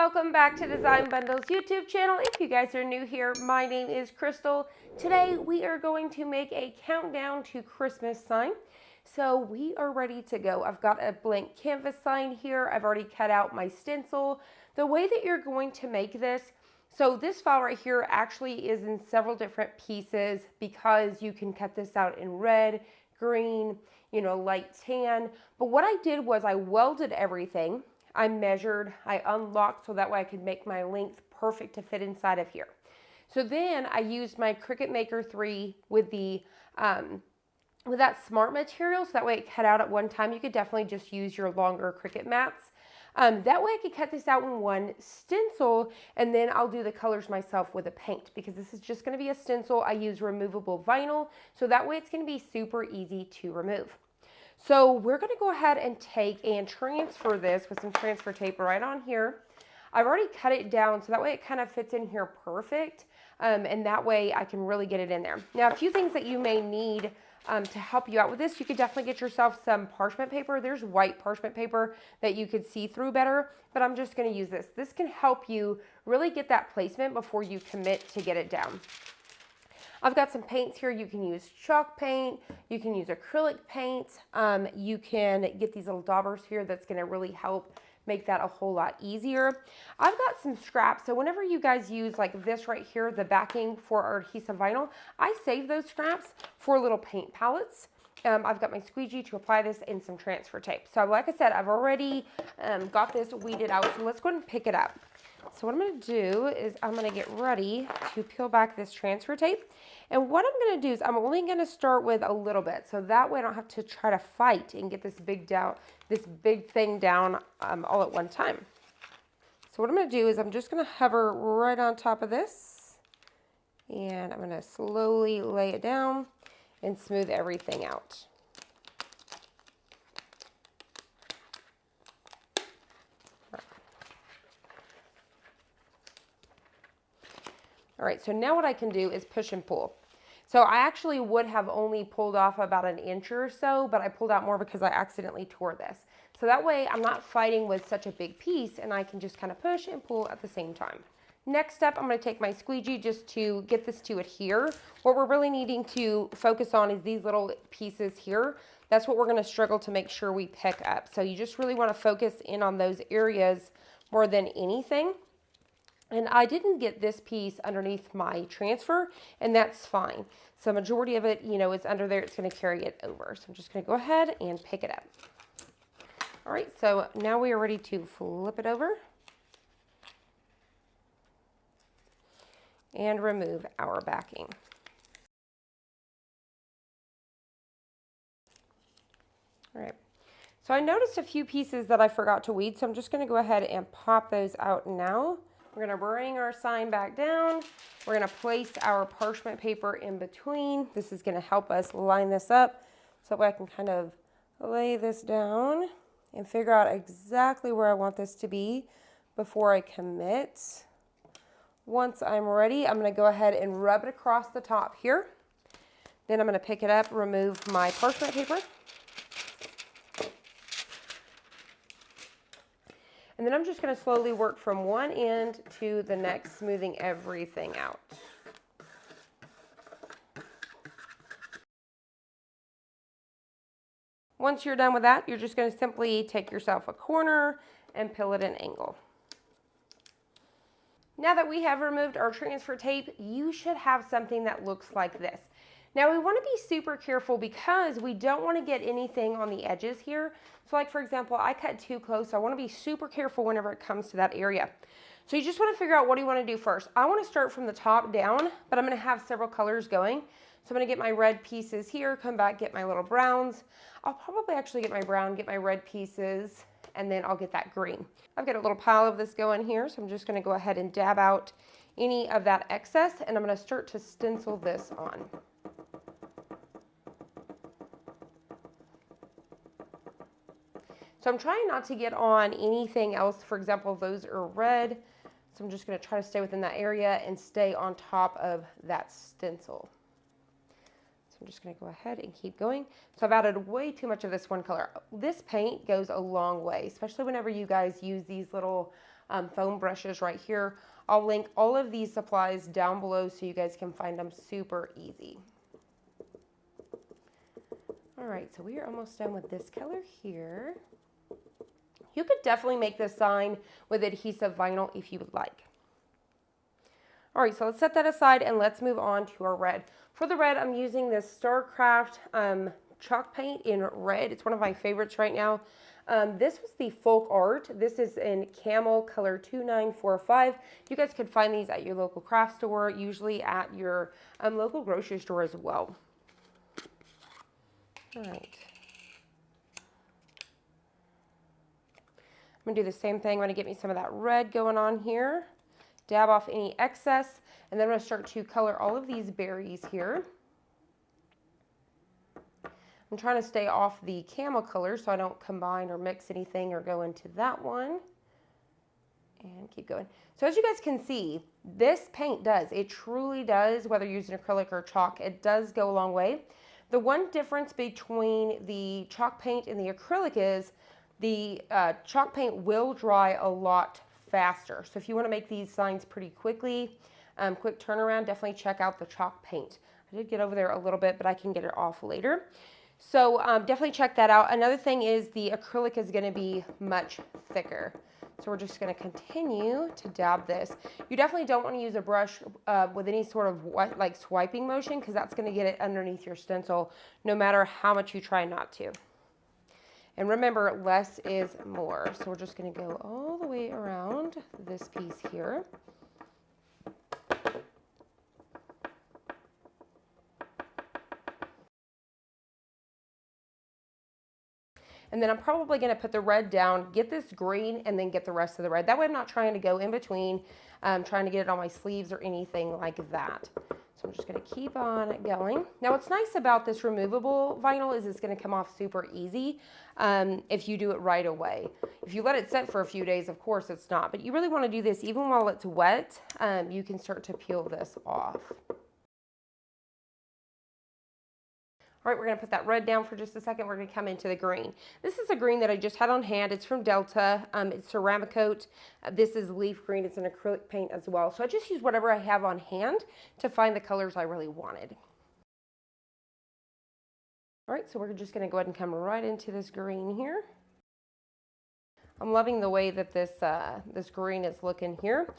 welcome back to Design Bundles YouTube channel. If you guys are new here, my name is Crystal. Today we are going to make a countdown to Christmas sign. So we are ready to go. I've got a blank canvas sign here. I've already cut out my stencil. The way that you're going to make this, so this file right here actually is in several different pieces because you can cut this out in red, green, light tan. But what I did was I welded everything. I measured, I unlocked so that way I could make my length perfect to fit inside of here. So then I used my Cricut Maker 3 with the with that smart material, so that way it cut out at one time. You could definitely just use your longer Cricut mats. That way I could cut this out in one stencil, and then I'll do the colors myself with a paint, because this is just going to be a stencil. I use removable vinyl, so that way it's going to be super easy to remove. So we're going to go ahead and take and transfer this with some transfer tape right on here. I've already cut it down so that way it kind of fits in here perfect, and that way I can really get it in there. Now, a few things that you may need to help you out with this, you could definitely get yourself some parchment paper. There's white parchment paper that you could see through better, but I'm just going to use this. This can help you really get that placement before you commit to get it down. I've got some paints here. You can use chalk paint, you can use acrylic paint, you can get these little daubers here that's going to really help make that a whole lot easier. I've got some scraps, so whenever you guys use like this right here, the backing for our adhesive vinyl, I save those scraps for little paint palettes. I've got my squeegee to apply this and some transfer tape. So like I said, I've already got this weeded out, so let's go ahead and pick it up. So what I'm going to do is I'm going to get ready to peel back this transfer tape. And what I'm going to do is I'm only going to start with a little bit, so that way I don't have to try to fight and get this big thing down all at one time. So what I'm going to do is I'm just going to hover right on top of this, and I'm going to slowly lay it down and smooth everything out. All right, so now what I can do is push and pull. So I actually would have only pulled off about an inch or so, but I pulled out more because I accidentally tore this. So that way I'm not fighting with such a big piece, and I can just kind of push and pull at the same time. Next up, I'm going to take my squeegee just to get this to adhere. What we're really needing to focus on is these little pieces here. That's what we're going to struggle to make sure we pick up. So you just really want to focus in on those areas more than anything. And I didn't get this piece underneath my transfer, and that's fine. So majority of it, is under there. It's going to carry it over. So I'm just going to go ahead and pick it up. All right, so now we are ready to flip it over and remove our backing. All right, so I noticed a few pieces that I forgot to weed, so I'm just going to go ahead and pop those out now. We're going to bring our sign back down. We're going to place our parchment paper in between. This is going to help us line this up so that I can kind of lay this down and figure out exactly where I want this to be before I commit. Once I'm ready, I'm going to go ahead and rub it across the top here. Then I'm going to pick it up, remove my parchment paper. And then I'm just going to slowly work from one end to the next, smoothing everything out. Once you're done with that, you're just going to simply take yourself a corner and peel it at an angle. Now that we have removed our transfer tape, you should have something that looks like this. Now we want to be super careful because we don't want to get anything on the edges here. So like for example, I cut too close, so I want to be super careful whenever it comes to that area. So you just want to figure out what do you want to do first. I want to start from the top down, but I'm going to have several colors going. So I'm going to get my red pieces here, come back, get my little browns. I'll probably actually get my brown, get my red pieces, and then I'll get that green. I've got a little pile of this going here, so I'm just going to go ahead and dab out any of that excess, and I'm going to start to stencil this on. So I'm trying not to get on anything else. For example, those are red. So I'm just going to try to stay within that area and stay on top of that stencil. So I'm just going to go ahead and keep going. So I've added way too much of this one color. This paint goes a long way, especially whenever you guys use these little foam brushes right here. I'll link all of these supplies down below so you guys can find them super easy. All right, so we are almost done with this color here. You could definitely make this sign with adhesive vinyl if you would like. All right, so let's set that aside and let's move on to our red. For the red, I'm using this StarCraft chalk paint in red. It's one of my favorites right now. This was the Folk Art. This is in Camel color 2945. You guys could find these at your local craft store, usually at your local grocery store as well. All right. I'm going to do the same thing. I'm going to get me some of that red going on here. Dab off any excess. And then I'm going to start to color all of these berries here. I'm trying to stay off the camel color so I don't combine or mix anything or go into that one. And keep going. So as you guys can see, this paint does. It truly does, whether you're using acrylic or chalk, it does go a long way. The one difference between the chalk paint and the acrylic is the chalk paint will dry a lot faster. So if you want to make these signs pretty quickly, quick turnaround, definitely check out the chalk paint. I did get over there a little bit, but I can get it off later. So definitely check that out. Another thing is the acrylic is going to be much thicker. So we're just going to continue to dab this. You definitely don't want to use a brush with any sort of like swiping motion, because that's going to get it underneath your stencil no matter how much you try not to. And remember, less is more. So we're just going to go all the way around this piece here. And then I'm probably going to put the red down, get this green, and then get the rest of the red. That way I'm not trying to go in between, trying to get it on my sleeves or anything like that. So I'm just going to keep on going. Now what's nice about this removable vinyl is it's going to come off super easy if you do it right away. If you let it set for a few days, of course it's not. But you really want to do this even while it's wet. You can start to peel this off. All right, we're going to put that red down for just a second. We're going to come into the green. This is a green that I just had on hand. It's from Delta. It's ceramic coat. This is leaf green. It's an acrylic paint as well. So I just use whatever I have on hand to find the colors I really wanted. All right, so we're just going to go ahead and come right into this green here. I'm loving the way that this, this green is looking here.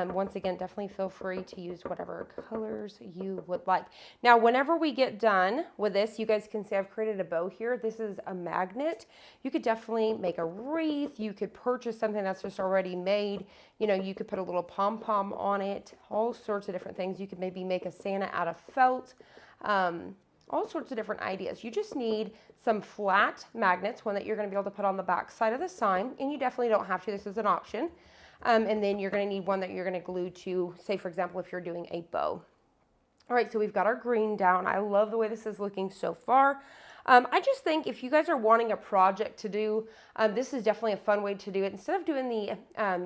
Once again, definitely feel free to use whatever colors you would like. Now, whenever we get done with this, you guys can see I've created a bow here. This is a magnet. You could definitely make a wreath. You could purchase something that's just already made. You know, you could put a little pom-pom on it, all sorts of different things. You could maybe make a Santa out of felt, all sorts of different ideas. You just need some flat magnets, one that you're going to be able to put on the back side of the sign, and you definitely don't have to. This is an option. And then you're going to need one that you're going to glue to, say, for example, if you're doing a bow. All right, so we've got our green down. I love the way this is looking so far. I just think if you guys are wanting a project to do, this is definitely a fun way to do it. Instead of doing the,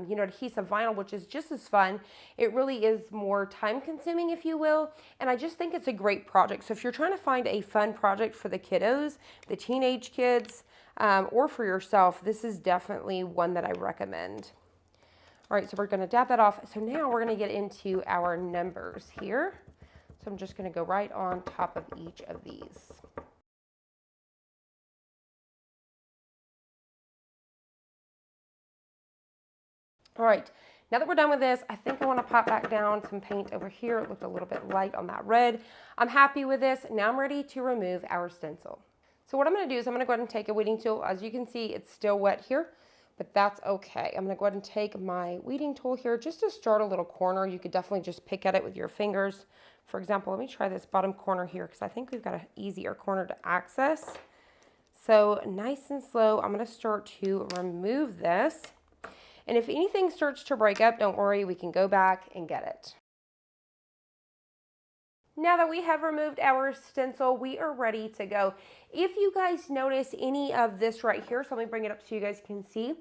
you know, adhesive vinyl, which is just as fun, it really is more time consuming, if you will. And I just think it's a great project. So if you're trying to find a fun project for the kiddos, the teenage kids, or for yourself, this is definitely one that I recommend. All right, so we're going to dab that off. So now we're going to get into our numbers here. So I'm just going to go right on top of each of these. All right, now that we're done with this, I think I want to pop back down some paint over here. It looked a little bit light on that red. I'm happy with this. Now I'm ready to remove our stencil. So what I'm going to do is I'm going to go ahead and take a weeding tool. As you can see, it's still wet here, but that's okay. I'm going to go ahead and take my weeding tool here just to start a little corner. You could definitely just pick at it with your fingers. For example, let me try this bottom corner here because I think we've got an easier corner to access. So nice and slow, I'm going to start to remove this. And if anything starts to break up, don't worry, we can go back and get it. Now that we have removed our stencil, we are ready to go. If you guys notice any of this right here, so let me bring it up so you guys can see.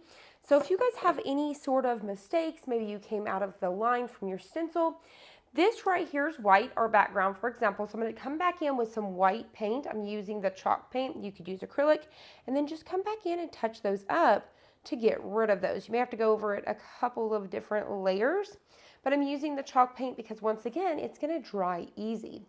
So if you guys have any sort of mistakes, maybe you came out of the line from your stencil, this right here is white, our background, for example. So I'm going to come back in with some white paint. I'm using the chalk paint. You could use acrylic, and then just come back in and touch those up to get rid of those. You may have to go over it a couple of different layers, but I'm using the chalk paint because once again, it's going to dry easy.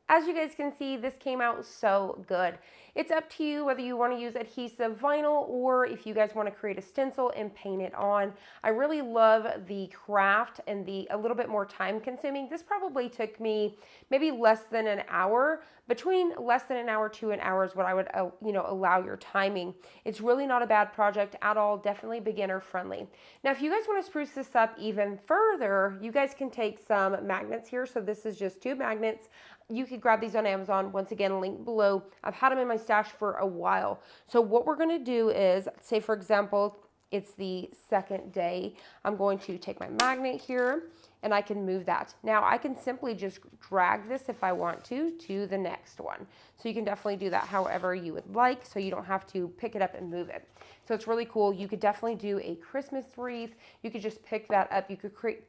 As you guys can see, this came out so good. It's up to you whether you want to use adhesive vinyl or if you guys want to create a stencil and paint it on. I really love the craft and a little bit more time consuming. This probably took me maybe less than an hour. Between less than an hour to an hour is what I would allow your timing. It's really not a bad project at all. Definitely beginner friendly. Now, if you guys want to spruce this up even further, you guys can take some magnets here. So this is just 2 magnets. You could grab these on Amazon. Once again, link below. I've had them in my stash for a while. So what we're going to do is, say for example, it's the second day. I'm going to take my magnet here and I can move that. Now I can simply just drag this if I want to the next one. So you can definitely do that however you would like, so you don't have to pick it up and move it. So it's really cool. You could definitely do a Christmas wreath. You could just pick that up. You could create,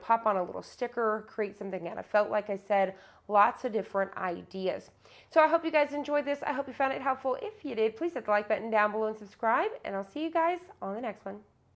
pop on a little sticker, create something out of felt, like I said, lots of different ideas. So I hope you guys enjoyed this. I hope you found it helpful. If you did, please hit the like button down below and subscribe, and I'll see you guys on the next one.